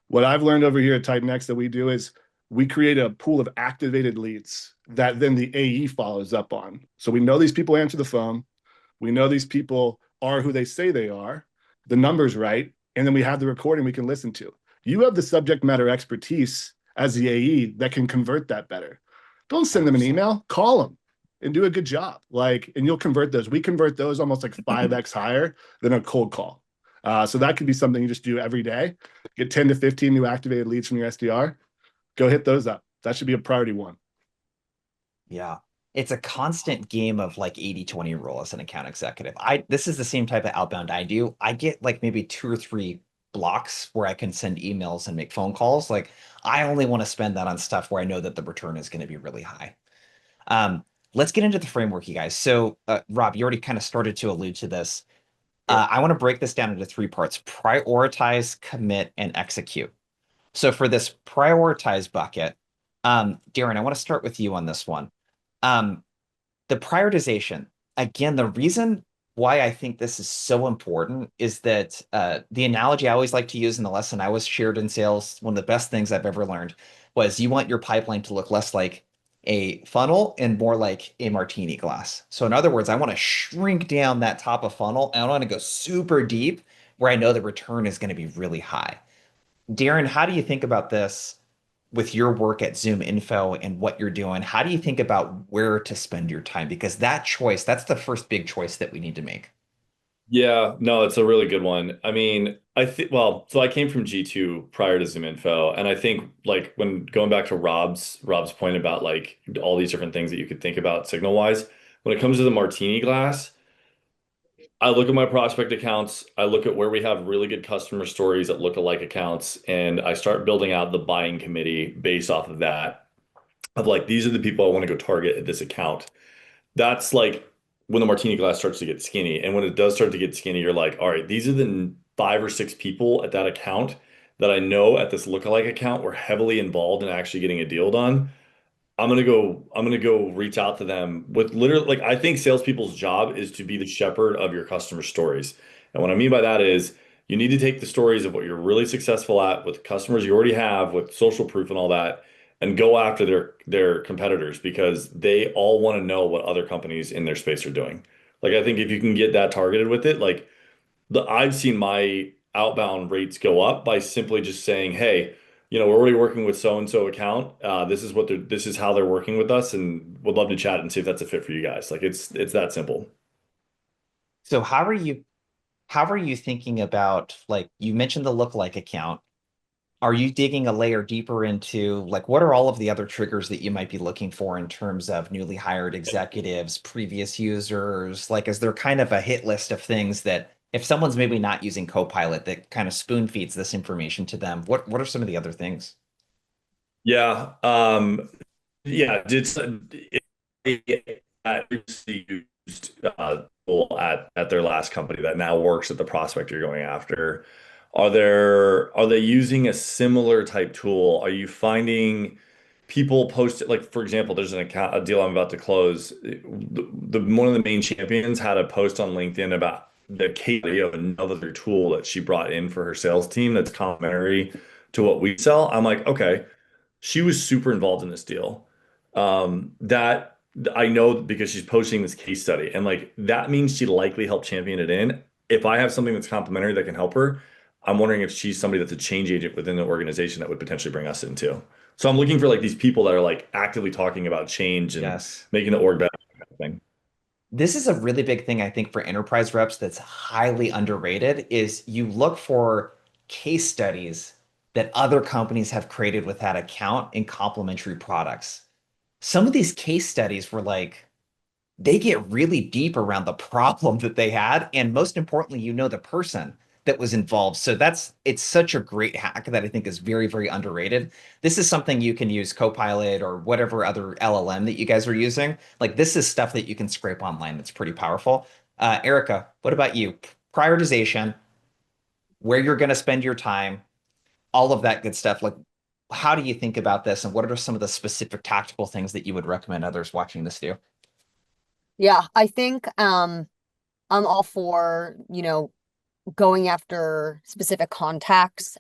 What I've learned over here at TitanX that we do is we create a pool of activated leads that then the AE follows up on. So we know these people answer the phone. We know these people are who they say they are. The number's right. And then we have the recording we can listen to. You have the subject matter expertise as the AE that can convert that better. Don't send them an email, call them and do a good job. And you'll convert those. We convert those almost like 5x higher than a cold call. So that could be something you just do every day. Get 10 to 15 new activated leads from your SDR. Go hit those up. That should be a priority one. Yeah. It's a constant game of like 80-20 rule as an account executive. This is the same type of outbound I do. I get like maybe 2 or 3 blocks where I can send emails and make phone calls. Like I only want to spend that on stuff where I know that the return is going to be really high. Let's get into the framework, you guys. So, Rob, you already kind of started to allude to this. I want to break this down into 3 parts: prioritize, commit, and execute. So for this prioritize bucket, Darin, I want to start with you on this one. The prioritization, again, the reason why I think this is so important is that the analogy I always like to use in the lesson I was shared in sales, one of the best things I've ever learned was you want your pipeline to look less like a funnel and more like a martini glass. So in other words, I want to shrink down that top of funnel and I want to go super deep where I know the return is going to be really high. Darin, how do you think about this with your work at ZoomInfo and what you're doing? How do you think about where to spend your time? Because that choice, that's the first big choice that we need to make. Yeah, no, it's a really good one. I mean, so I came from G2 prior to ZoomInfo, and I think like when going back to Rob's point about like all these different things that you could think about signal wise, when it comes to the martini glass, I look at my prospect accounts, I look at where we have really good customer stories at lookalike accounts, and I start building out the buying committee based off of that, of like these are the people I want to go target at this account. That's like when the martini glass starts to get skinny. And when it does start to get skinny, you're like, all right, these are the 5 or 6 people at that account that I know at this lookalike account were heavily involved in actually getting a deal done. I'm gonna go reach out to them with literally like I think salespeople's job is to be the shepherd of your customer stories. And what I mean by that is you need to take the stories of what you're really successful at with customers you already have with social proof and all that, and go after their competitors because they all want to know what other companies in their space are doing. Like I think if you can get that targeted with it, like I've seen my outbound rates go up by simply just saying, "Hey, we're already working with so and so account. This is how they're working with us, and would love to chat and see if that's a fit for you guys." Like it's that simple. So how are you thinking about, like you mentioned the lookalike account? Are you digging a layer deeper into like what are all of the other triggers that you might be looking for in terms of newly hired executives, previous users? Like, is there kind of a hit list of things that if someone's maybe not using Copilot that kind of spoon feeds this information to them, what are some of the other things? Yeah. Yeah. I previously used tool at their last company that now works at the prospect you're going after. Are they using a similar type tool? Are you finding people post it like for example, there's a deal I'm about to close. One of the main champions had a post on LinkedIn about the case study of another tool that she brought in for her sales team that's complementary to what we sell. I'm like, okay, she was super involved in this deal. That I know because she's posting this case study, and like that means she likely helped champion it in. If I have something that's complementary that can help her, I'm wondering if she's somebody that's a change agent within the organization that would potentially bring us into. So I'm looking for like these people that are like actively talking about change and Yes. making the org better kind of thing. This is a really big thing, I think, for enterprise reps that's highly underrated is you look for case studies that other companies have created with that account in complementary products. Some of these case studies were like, they get really deep around the problem that they had. And most importantly, the person that was involved. So it's such a great hack that I think is very, very underrated. This is something you can use Copilot or whatever other LLM that you guys are using. Like this is stuff that you can scrape online that's pretty powerful. Erika, what about you? Prioritization, where you're going to spend your time, all of that good stuff. Like how do you think about this, and what are some of the specific tactical things that you would recommend others watching this do? Yeah, I think I'm all for, going after specific contacts,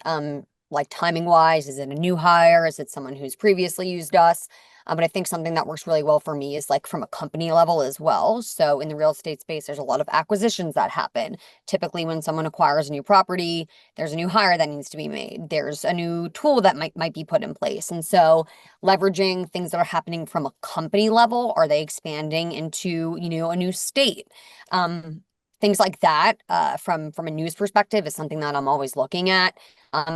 like timing wise. Is it a new hire? Is it someone who's previously used us? But I think something that works really well for me is like from a company level as well. So in the real estate space, there's a lot of acquisitions that happen. Typically, when someone acquires a new property, there's a new hire that needs to be made. There's a new tool that might be put in place. And so leveraging things that are happening from a company level, are they expanding into, a new state? Things like that, from a news perspective, is something that I'm always looking at.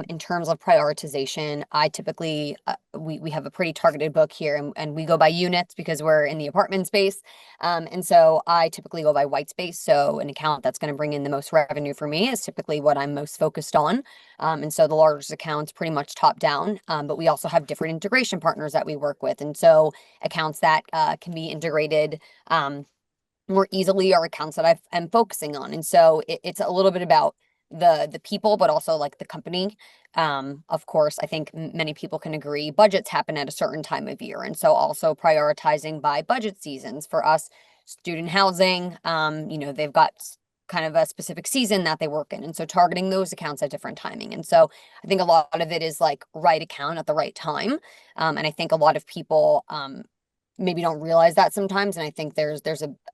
In terms of prioritization, I typically we have a pretty targeted book here, and we go by units because we're in the apartment space. And so I typically go by white space. So an account that's going to bring in the most revenue for me is typically what I'm most focused on. And so the largest accounts pretty much top down. But we also have different integration partners that we work with, and so accounts that can be integrated more easily are accounts that I'm focusing on. And so it's a little bit about the people, but also like the company. Of course, I think many people can agree budgets happen at a certain time of year. And so also prioritizing by budget seasons for us, student housing, they've got kind of a specific season that they work in. And so targeting those accounts at different timing. And so I think a lot of it is like right account at the right time. And I think a lot of people, maybe don't realize that sometimes. And I think there's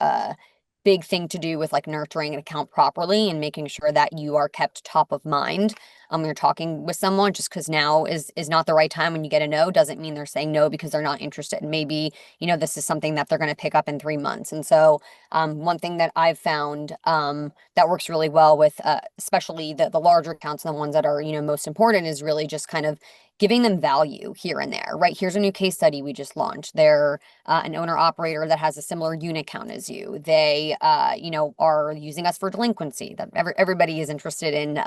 a big thing to do with like nurturing an account properly and making sure that you are kept top of mind when you're talking with someone. Just because now is not the right time when you get a no doesn't mean they're saying no because they're not interested. And maybe, this is something that they're going to pick up in 3 months. And so one thing that I've found that works really well with especially the larger accounts and the ones that are, most important is really just kind of giving them value here and there, right? Here's a new case study we just launched. They're an owner operator that has a similar unit count as you. They, are using us for delinquency. That everybody is interested in,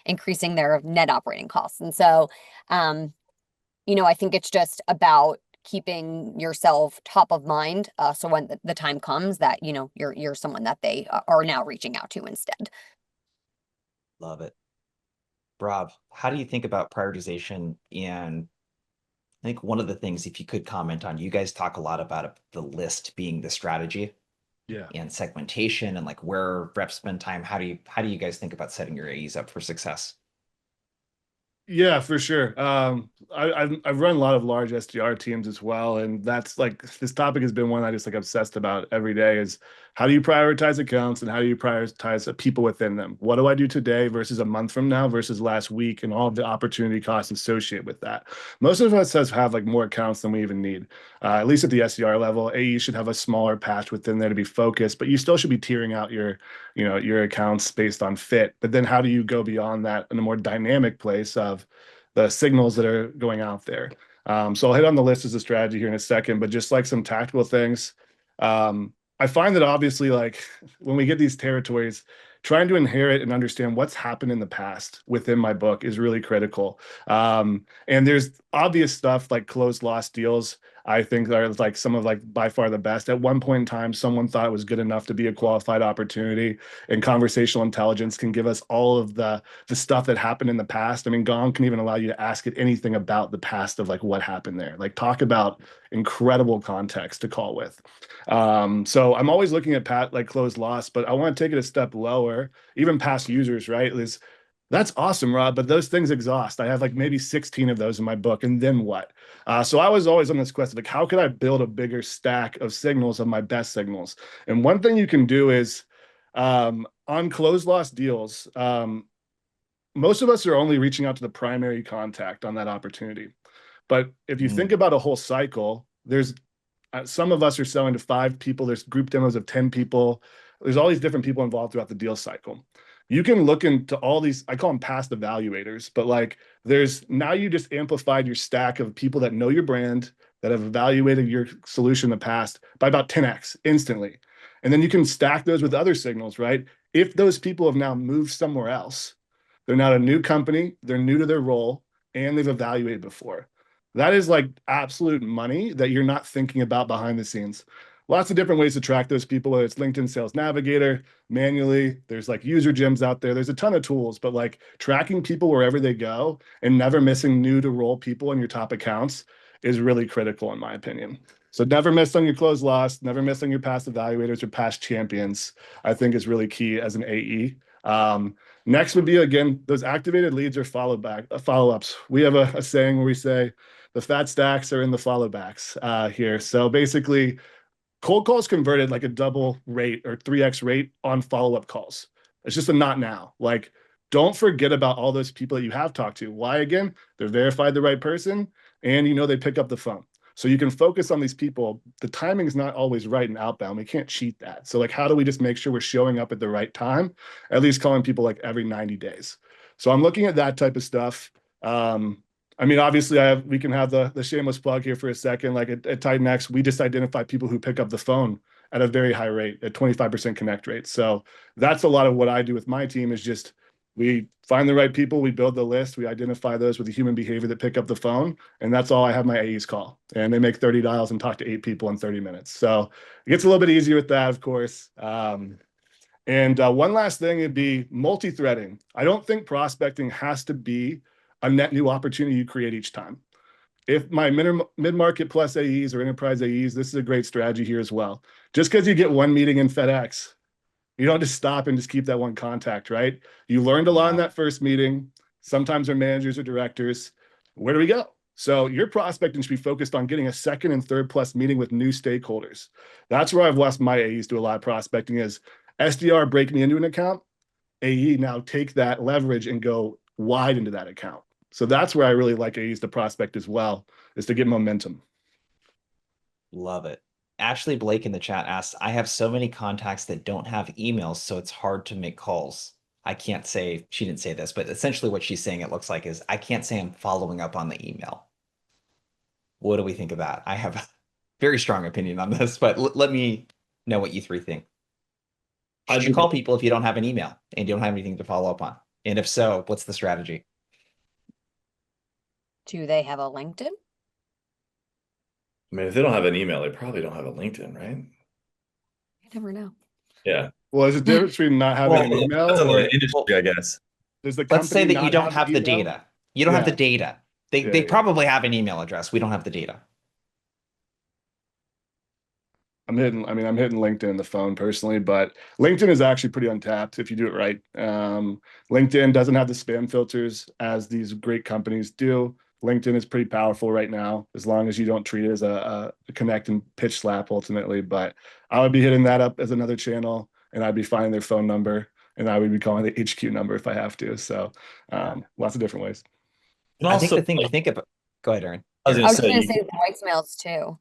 increasing their net operating costs. And so, I think it's just about keeping yourself top of mind. So when the time comes that, you're someone that they are now reaching out to instead. Love it. Rob, how do you think about prioritization? And I think one of the things, if you could comment on, you guys talk a lot about the list being the strategy Yeah. and segmentation and like where reps spend time. How do you guys think about setting your AEs up for success? Yeah, for sure. I've run a lot of large SDR teams as well, and that's like this topic has been one I just like obsessed about every day. Is how do you prioritize accounts and how do you prioritize the people within them? What do I do today versus a month from now versus last week, and all of the opportunity costs associated with that. Most of us have like more accounts than we even need. At least at the SDR level, AE should have a smaller patch within there to be focused, but you still should be tiering out your accounts based on fit. But then how do you go beyond that in a more dynamic place of the signals that are going out there? So I'll hit on the list as a strategy here in a second, but just like some tactical things. I find that obviously, like when we get these territories, trying to inherit and understand what's happened in the past within my book is really critical. And there's obvious stuff like closed lost deals. I think are like some of like by far the best. At one point in time, someone thought it was good enough to be a qualified opportunity, and conversational intelligence can give us all of the stuff that happened in the past. I mean, Gong can even allow you to ask it anything about the past of like what happened there. Like talk about incredible context to call with. So I'm always looking at like closed loss, but I want to take it a step lower, even past users, right? That's awesome, Rob, but those things exhaust. I have like maybe 16 of those in my book, and then what? So I was always on this quest of like, how could I build a bigger stack of signals of my best signals? And one thing you can do is on closed loss deals, most of us are only reaching out to the primary contact on that opportunity. But if you think about a whole cycle, there's some of us are selling to 5 people. There's group demos of 10 people. There's all these different people involved throughout the deal cycle. You can look into all these, I call them past evaluators, but like there's now you just amplified your stack of people that know your brand, that have evaluated your solution in the past by about 10x instantly. And then you can stack those with other signals, right? If those people have now moved somewhere else, they're not a new company, they're new to their role, and they've evaluated before. That is like absolute money that you're not thinking about behind the scenes. lots of different ways to track those people, whether it's LinkedIn Sales Navigator, manually. There's like user gyms out there. There's a ton of tools, but like tracking people wherever they go and never missing new to role people in your top accounts is really critical in my opinion. So never miss on your close loss, never miss on your past evaluators or past champions, I think is really key as an AE. Next would be, again, those activated leads or follow-ups. We have a saying where we say the fat stacks are in the follow backs here. So basically, cold calls converted like a double rate or 3x rate on follow-up calls. It's just a not now. Like, don't forget about all those people that you have talked to. Why? Again, they're verified the right person and you know they pick up the phone. So you can focus on these people. The timing is not always right in outbound. We can't cheat that. So like, how do we just make sure we're showing up at the right time? At least calling people like every 90 days. So I'm looking at that type of stuff. I mean, obviously we can have the shameless plug here for a second. Like at TitanX, we just identify people who pick up the phone at a very high rate, at 25% connect rate. So that's a lot of what I do with my team is just, we find the right people, we build the list, we identify those with the human behavior that pick up the phone, and that's all I have my AEs call. And they make 30 dials and talk to 8 people in 30 minutes. So it gets a little bit easier with that, of course. And one last thing would be multi-threading. I don't think prospecting has to be a net new opportunity you create each time. If my mid-market plus AEs or enterprise AEs, this is a great strategy here as well. Just because you get one meeting in FedEx, you don't just stop and just keep that one contact, right? You learned a lot in that first meeting. Sometimes they're managers or directors. Where do we go? So your prospecting should be focused on getting a second and third plus meeting with new stakeholders. That's where I've watched my AEs do a lot of prospecting is SDR break me into an account, AE now take that leverage and go wide into that account. So that's where I really like AEs to prospect as well, is to get momentum. Love it. Ashley Blake in the chat asks, I have so many contacts that don't have emails, so it's hard to make calls. I can't say, she didn't say this, but essentially what she's saying it looks like is, I can't say I'm following up on the email. What do we think of that? I have a very strong opinion on this, but let me know what you three think. Should you call people if you don't have an email and you don't have anything to follow up on? And if so, what's the strategy? Do they have a LinkedIn? I mean, if they don't have an email, they probably don't have a LinkedIn, right? You never know. Yeah. Well, there's a difference between not having an email Depends on or the industry, I guess. does the Let's say company that you not don't have the email? data. You don't have the Yeah. data. They probably have an email address. We don't have the data. I'm hitting LinkedIn in the phone personally, but LinkedIn is actually pretty untapped if you do it right. LinkedIn doesn't have the spam filters as these great companies do. LinkedIn is pretty powerful right now, as long as you don't treat it as a connect and pitch slap ultimately. But I would be hitting that up as another channel, and I'd be finding their phone number, and I would be calling the HQ number if I have to. So lots of different ways. And I think also, the thing to think about. Go ahead, Aaron. I was I gonna was going to say, say voicemails too.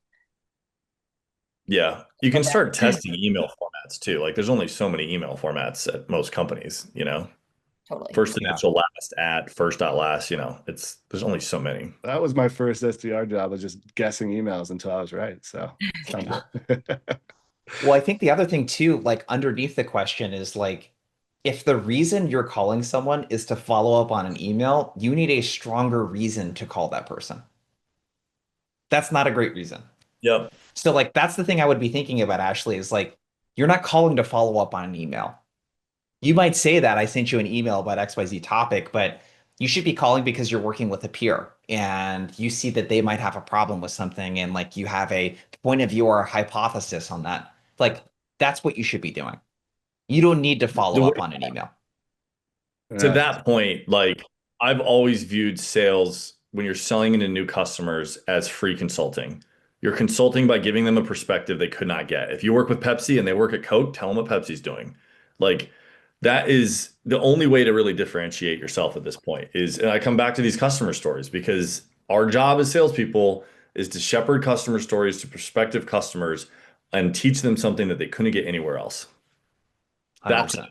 yeah, you can start testing email formats too. Like there's only so many email formats at most companies, you know. Totally. First initial, last at, first dot last, you know, there's only so many. That was my first SDR job, was just guessing emails until I was right. So Well, I think the other thing too, like underneath the question is like, if the reason you're calling someone is to follow up on an email, you need a stronger reason to call that person. That's not a great reason. Yep. So like, that's the thing I would be thinking about, Ashley, is like, you're not calling to follow up on an email. You might say that I sent you an email about XYZ topic, but you should be calling because you're working with a peer and you see that they might have a problem with something and like you have a point of view or a hypothesis on that. Like that's what you should be doing. You don't need to follow up on an email. To that point, like I've always viewed sales when you're selling into new customers as free consulting. You're consulting by giving them a perspective they could not get. If you work with Pepsi and they work at Coke, tell them what Pepsi's doing. Like that is the only way to really differentiate yourself at this point is, and I come back to these customer stories because our job as salespeople is to shepherd customer stories to prospective customers and teach them something that they couldn't get anywhere else. That's 100%.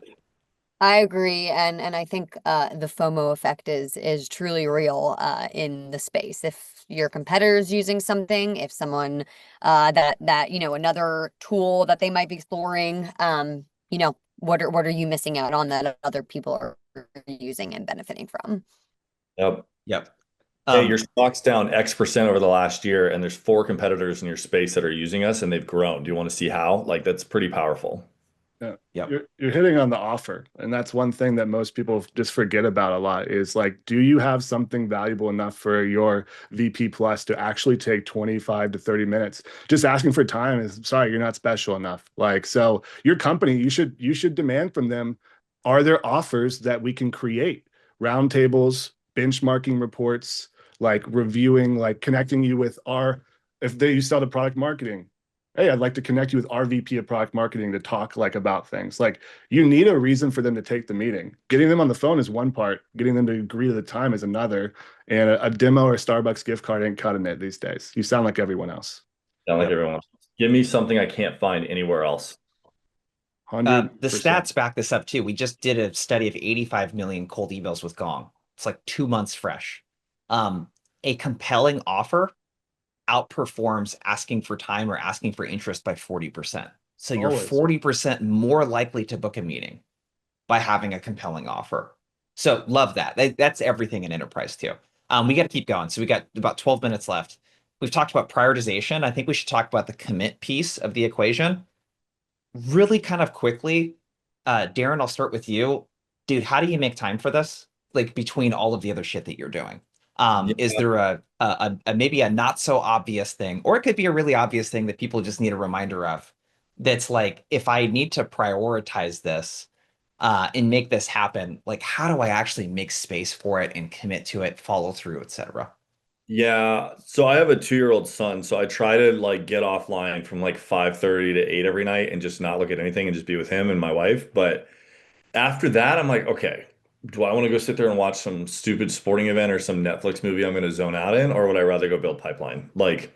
I agree, and I think the FOMO effect is truly real in the space. If your competitor's using something, if someone that you know another tool that they might be exploring, you know what are you missing out on that other people are using and benefiting from? Yep. Yep. Hey, your Um, stock's down X% over the last year, and there's four competitors in your space that are using us, and they've grown. Do you want to see how? Like, that's pretty powerful. Yeah. yep. You're hitting on the offer. And that's one thing that most people just forget about a lot is like, do you have something valuable enough for your VP plus to actually take 25 to 30 minutes? Just asking for time is sorry, you're not special enough. Like, so your company, you should demand from them, are there offers that we can create? Roundtables, benchmarking reports, like reviewing, like connecting you with our, if they you sell to product marketing, hey, I'd like to connect you with our VP of product marketing to talk like about things. Like you need a reason for them to take the meeting. Getting them on the phone is one part. Getting them to agree to the time is another. And a demo or a Starbucks gift card ain't cutting it these days. You sound like everyone else. Sound like Yep. everyone else. Give me something I can't find anywhere else. The 100%. stats back this up too. We just did a study of 85 million cold emails with Gong. It's like 2 months fresh. Um, a compelling offer outperforms asking for time or asking for interest by 40%. So you're Always. 40% more likely to book a meeting by having a compelling offer. So love that. That's everything in enterprise too. We got to keep going. So we got about 12 minutes left. We've talked about prioritization. I think we should talk about the commit piece of the equation. Really kind of quickly, Darin, I'll start with you. Dude, how do you make time for this? Like between all of the other shit that you're doing? Yeah. Is there a maybe a not so obvious thing, or it could be a really obvious thing that people just need a reminder of, that's like, if I need to prioritize this, and make this happen, like how do I actually make space for it and commit to it, follow through, etc.? Yeah, so I have a 2-year-old son, so I try to like get offline from like 5:30 to 8 every night and just not look at anything and just be with him and my wife. But after that, I'm like, okay, do I want to go sit there and watch some stupid sporting event or some Netflix movie I'm going to zone out in, or would I rather go build pipeline? Like,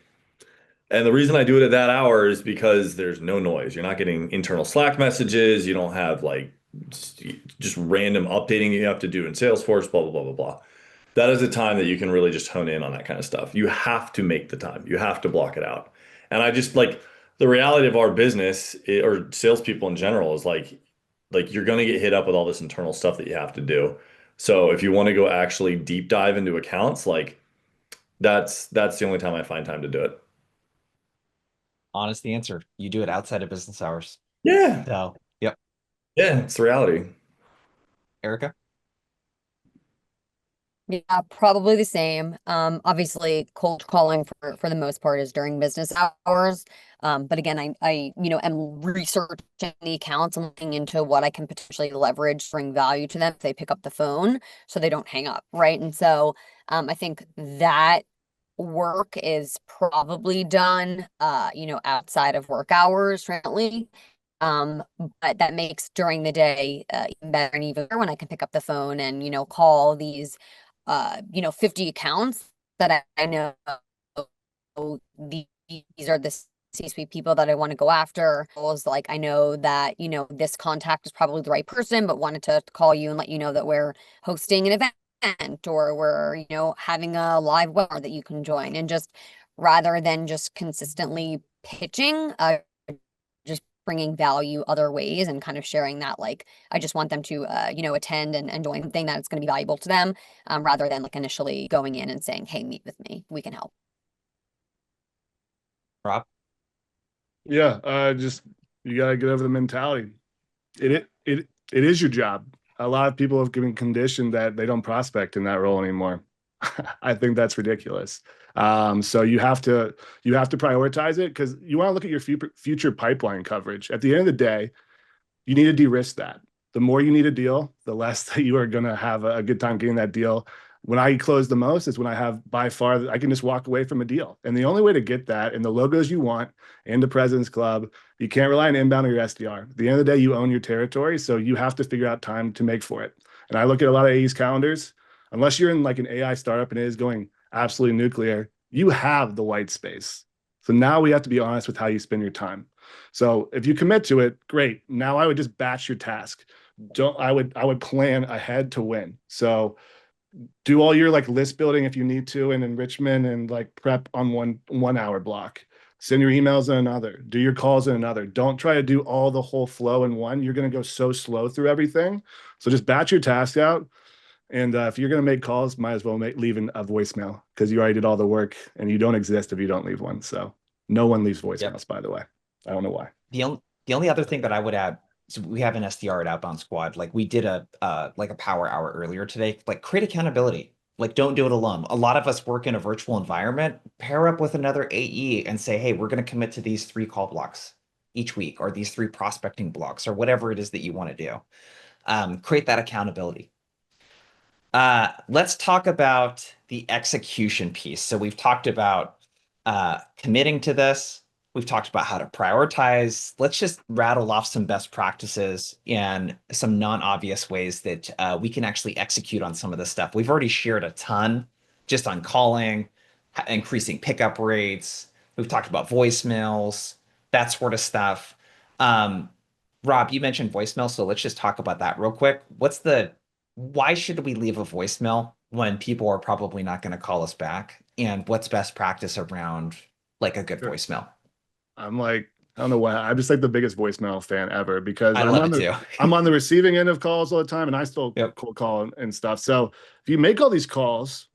and the reason I do it at that hour is because there's no noise. You're not getting internal Slack messages. You don't have like just random updating you have to do in Salesforce, blah, blah, blah, blah, blah. That is a time that you can really just hone in on that kind of stuff. You have to make the time. You have to block it out. And I just like the reality of our business or salespeople in general is like you're going to get hit up with all this internal stuff that you have to do. So if you want to go actually deep dive into accounts, like that's the only time I find time to do it. Honest answer. You do it outside of business hours. Yeah. So, yep. Yeah, it's the reality. Erica? Yeah, probably the same. Obviously cold calling for the most part is during business hours. But again, I am researching the accounts and looking into what I can potentially leverage, bring value to them if they pick up the phone so they don't hang up, right? And so I think that work is probably done outside of work hours currently. But that makes during the day even better and even better when I can pick up the phone and, call these 50 accounts that I know these are the C-suite people that I want to go after. Like I know that, this contact is probably the right person, but wanted to call you and let you know that we're hosting an event or we're, having a live webinar that you can join. And just rather than just consistently pitching, just bringing value other ways and kind of sharing that, like, I just want them to, attend and join something that's going to be valuable to them, rather than like initially going in and saying, hey, meet with me, we can help. Rob? Yeah. Just you gotta get over the mentality. It is your job. A lot of people have been conditioned that they don't prospect in that role anymore. I think that's ridiculous. So you have to prioritize it because you want to look at your future pipeline coverage. At the end of the day, you need to de-risk that. The more you need a deal, the less that you are going to have a good time getting that deal. When I close the most is when I have by far, I can just walk away from a deal. And the only way to get that and the logos you want and the President's Club, you can't rely on inbound or your SDR. At the end of the day, you own your territory. So you have to figure out time to make for it. And I look at a lot of AE's calendars, unless you're in like an AI startup and it is going absolutely nuclear, you have the white space. So now we have to be honest with how you spend your time. So if you commit to it, great. Now I would just batch your task. I would plan ahead to win. So do all your like list building if you need to and enrichment and like prep on one hour block. Send your emails in another. Do your calls in another. Don't try to do all the whole flow in one. You're going to go so slow through everything. So just batch your task out. And if you're going to make calls, might as well leave a voicemail because you already did all the work and you don't exist if you don't leave one. So no one leaves Yep. voicemails, by the way. I don't know why. The only other thing that I would add, so we have an SDR at Outbound Squad. Like we did a like a power hour earlier today. Like create accountability. Like don't do it alone. A lot of us work in a virtual environment. Pair up with another AE and say, hey, we're going to commit to these 3 call blocks each week, or these 3 prospecting blocks, or whatever it is that you want to do. Create that accountability. Let's talk about the execution piece. So we've talked about committing to this. We've talked about how to prioritize. Let's just rattle off some best practices and some non-obvious ways that we can actually execute on some of this stuff. We've already shared a ton just on calling, increasing pickup rates. We've talked about voicemails, that sort of stuff. Rob, you mentioned voicemail, so let's just talk about that real quick. Why should we leave a voicemail when people are probably not going to call us back? And what's best practice around like a good Sure. voicemail? I'm like, I don't know why. I'm just like the biggest voicemail fan ever because I love it too. I'm on the receiving end of calls all the time and I still Yep. cold call and stuff. So if you make all these calls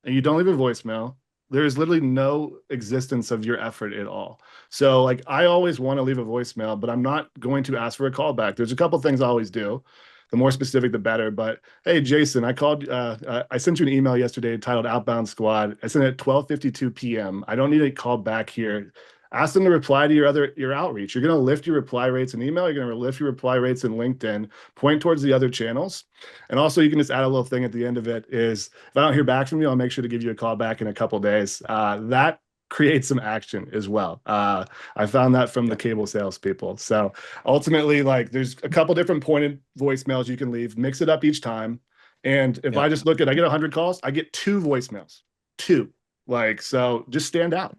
and you don't leave a voicemail, there is literally no existence of your effort at all. So like I always want to leave a voicemail, but I'm not going to ask for a call back. There's a couple things I always do. The more specific, the better. But hey, Jason, I called. I sent you an email yesterday titled "Outbound Squad." I sent it at 12:52 p.m. I don't need a call back here. Ask them to reply to your outreach. You're going to lift your reply rates in email. You're going to lift your reply rates in LinkedIn. Point towards the other channels, and also you can just add a little thing at the end of it. Is if I don't hear back from you, I'll make sure to give you a call back in a couple days. That creates some action as well. I found that from the cable salespeople. So ultimately, like there's a couple different pointed voicemails you can leave. Mix it up each time. And if I just I get 100 calls, I get 2 voicemails. 2. Like so, just stand out.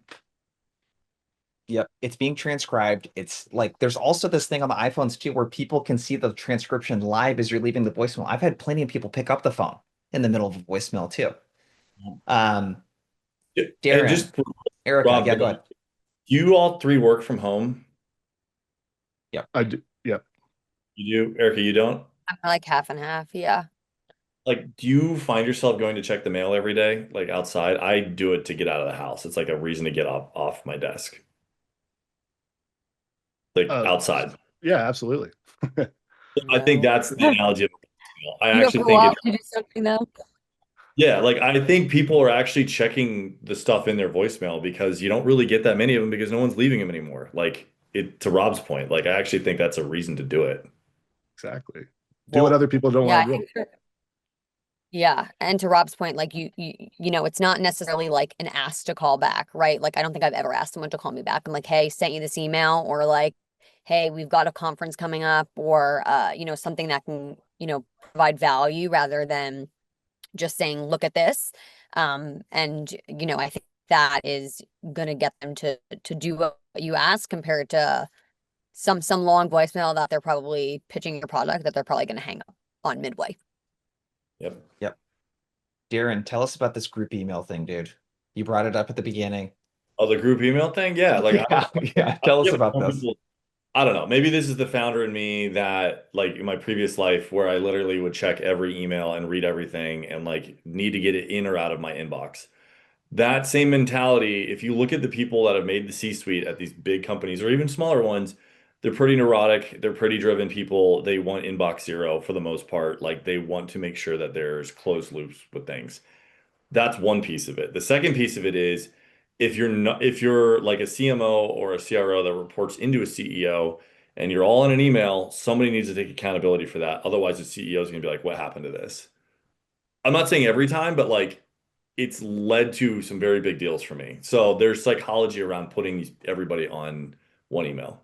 Yep, it's being transcribed. It's like there's also this thing on the iPhones too where people can see the transcription live as you're leaving the voicemail. I've had plenty of people pick up the phone in the middle of a voicemail too. Um, And Darin, just Erika, Rob, yeah, go ahead. you all 3 work from home? Yep. I do. Yep. You do? Erica, you don't? Like half and half. Yeah. Like, do you find yourself going to check the mail every day, like outside? I do it to get out of the house. It's like a reason to get off my desk, like Uh, outside. yeah, absolutely. I think No. that's the analogy of a voicemail. I You have actually to go think out it, to do something though. yeah, like I think people are actually checking the stuff in their voicemail because you don't really get that many of them because no one's leaving them anymore. Like it, to Rob's point, like I actually think that's a reason to do it. Exactly. Do what Well, other people don't Yeah, want I to do. think yeah, and to Rob's point, like you know, it's not necessarily like an ask to call back, right? Like I don't think I've ever asked someone to call me back. I'm like, hey, sent you this email, or like, hey, we've got a conference coming up, or you know, something that can, you know, provide value rather than just saying, look at this. And you know, I think that is gonna get them to do what you ask compared to some long voicemail that they're probably pitching your product that they're probably gonna hang up on midway. Yep. yep. Darin, tell us about this group email thing, dude. You brought it up at the beginning. Oh, the group email thing? Yeah, like I don't Yeah, know. yeah. I Tell us get about more this. people. I don't know. Maybe this is the founder in me that, like, in my previous life, where I literally would check every email and read everything and like need to get it in or out of my inbox. That same mentality, if you look at the people that have made the C-suite at these big companies or even smaller ones, they're pretty neurotic. They're pretty driven people. They want inbox zero for the most part. Like they want to make sure that there's closed loops with things. That's one piece of it. The second piece of it is if you're like a CMO or a CRO that reports into a CEO and you're all in an email, somebody needs to take accountability for that. Otherwise, the CEO is going to be like, "What happened to this?" I'm not saying every time, but like it's led to some very big deals for me. So there's psychology around putting everybody on one email.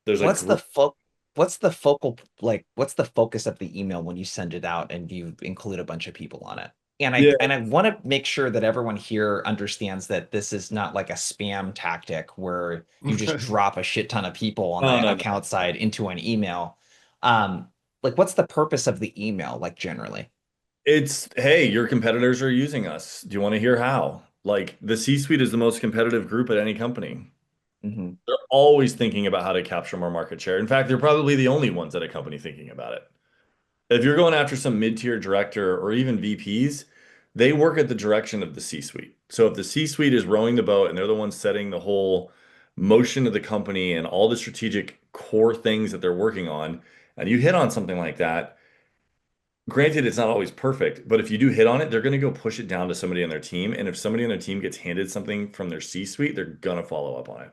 There's a What's the group. fo what's the focal like what's the focus of the email when you send it out and you include a bunch of people on it? Yeah, And I want to make sure that everyone here understands that this is not like a spam tactic where you just drop a shit ton of people on no, the no, no. account side into an email. Um, like what's the purpose of the email, like generally? It's, hey, your competitors are using us. Do you want to hear how? Like the C-suite is the most competitive group at any company. Hmm. They're always thinking about how to capture more market share. In fact, they're probably the only ones at a company thinking about it. If you're going after some mid-tier director or even VPs, they work at the direction of the C-suite. So if the C-suite is rowing the boat and they're the ones setting the whole motion of the company and all the strategic core things that they're working on, and you hit on something like that, granted, it's not always perfect, but if you do hit on it, they're going to go push it down to somebody on their team. And if somebody on their team gets handed something from their C-suite, they're going to follow up on it.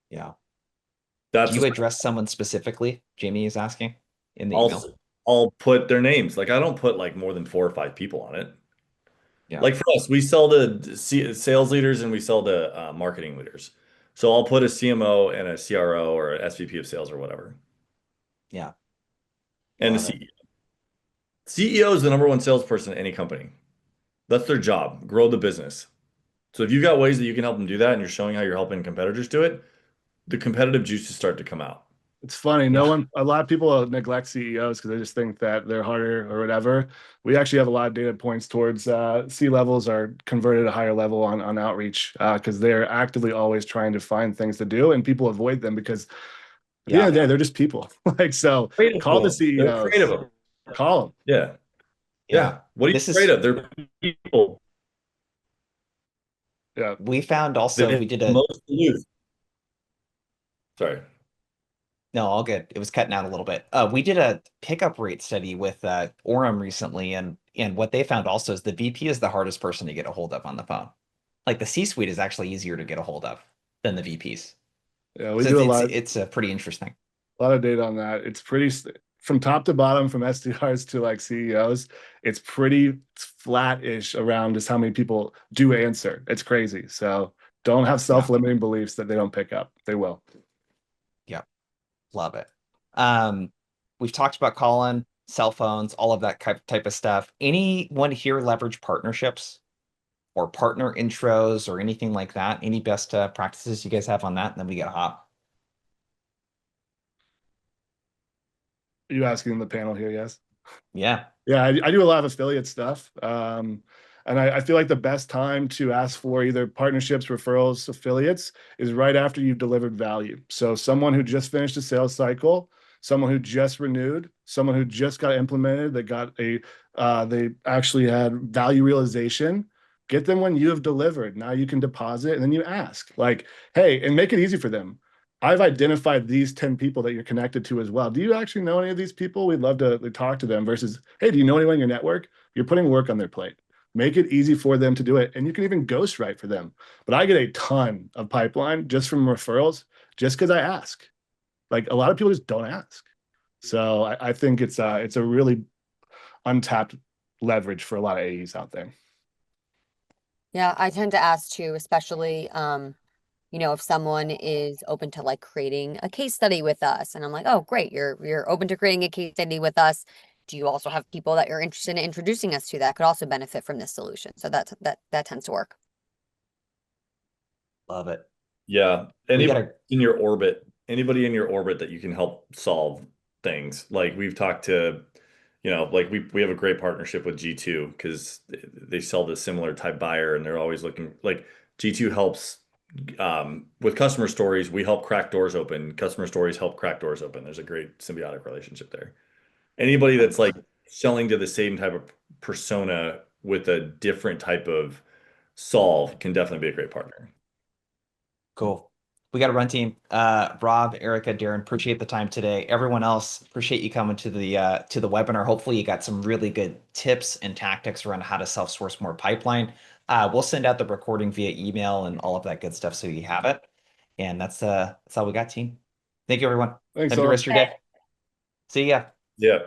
Yeah. Do That's you address someone specifically? Jamie is asking in the email. I'll put their names. Like I don't put like more than 4 or 5 people on it. Yeah. Like for us, we sell to sales leaders and we sell to marketing leaders. So I'll put a CMO and a CRO or a SVP of sales or whatever. Yeah. And the Love it. CEO. CEO is the number one salesperson at any company. That's their job, grow the business. So if you've got ways that you can help them do that and you're showing how you're helping competitors do it, the competitive juices start to come out. It's funny. Yeah. A lot of people neglect CEOs because they just think that they're harder or whatever. We actually have a lot of data points towards C levels are converted at a higher level on outreach because they're actively always trying to find things to do, and people avoid them because at the end of the day, they're just people. Like, so Creative call the people. They're CEOs, creative. call them. Yeah. Yeah. Yeah. What are you This afraid is of? They're people. Yeah. we found They also have we did the a most to lose. Sorry. no, all good. It was cutting out a little bit. We did a pickup rate study with Orem recently, and what they found also is the VP is the hardest person to get a hold of on the phone. Like the C-suite is actually easier to get a hold of than the VPs. Yeah, we So do it's pretty interesting. a lot of data on that. It's pretty from top to bottom, from SDRs to like CEOs. It's pretty flat-ish around just how many people do answer. It's crazy. So don't have self-limiting beliefs that they don't pick up. They will. Yeah, love it. We've talked about calling, cell phones, all of that type of stuff. Anyone here leverage partnerships or partner intros or anything like that? Any best practices you guys have on that? And then we get hot. Are you asking the panel here? Yes. Yeah. Yeah, I do a lot of affiliate stuff. And I feel like the best time to ask for either partnerships, referrals, affiliates is right after you've delivered value. So someone who just finished a sales cycle, someone who just renewed, someone who just got implemented, that got they actually had value realization. Get them when you have delivered. Now you can deposit and then you ask like, hey, and make it easy for them. I've identified these 10 people that you're connected to as well. Do you actually know any of these people? We'd love to talk to them versus, hey, do you know anyone in your network? You're putting work on their plate. Make it easy for them to do it. And you can even ghostwrite for them. But I get a ton of pipeline just from referrals, just because I ask. Like a lot of people just don't ask. So I think it's a really untapped leverage for a lot of AEs out there. Yeah, I tend to ask too, especially if someone is open to like creating a case study with us, and I'm like, oh, great, you're open to creating a case study with us. Do you also have people that you're interested in introducing us to that could also benefit from this solution? So that tends to work. Love it. Yeah. We Anybody gotta anybody in your orbit that you can help solve things. Like we've talked to, like we have a great partnership with G2 because they sell the similar type buyer and they're always looking like G2 helps with customer stories. We help crack doors open. Customer stories help crack doors open. There's a great symbiotic relationship there. Anybody that's like selling to the same type of persona with a different type of solve can definitely be a great partner. Cool. We got to run, team. Rob, Erika, Darin, appreciate the time today. Everyone else, appreciate you coming to the webinar. Hopefully you got some really good tips and tactics around how to self-source more pipeline. We'll send out the recording via email and all of that good stuff so you have it. And that's all we got, team. Thank you, everyone. Thanks, Have a good all. rest of your day. See ya. Yeah.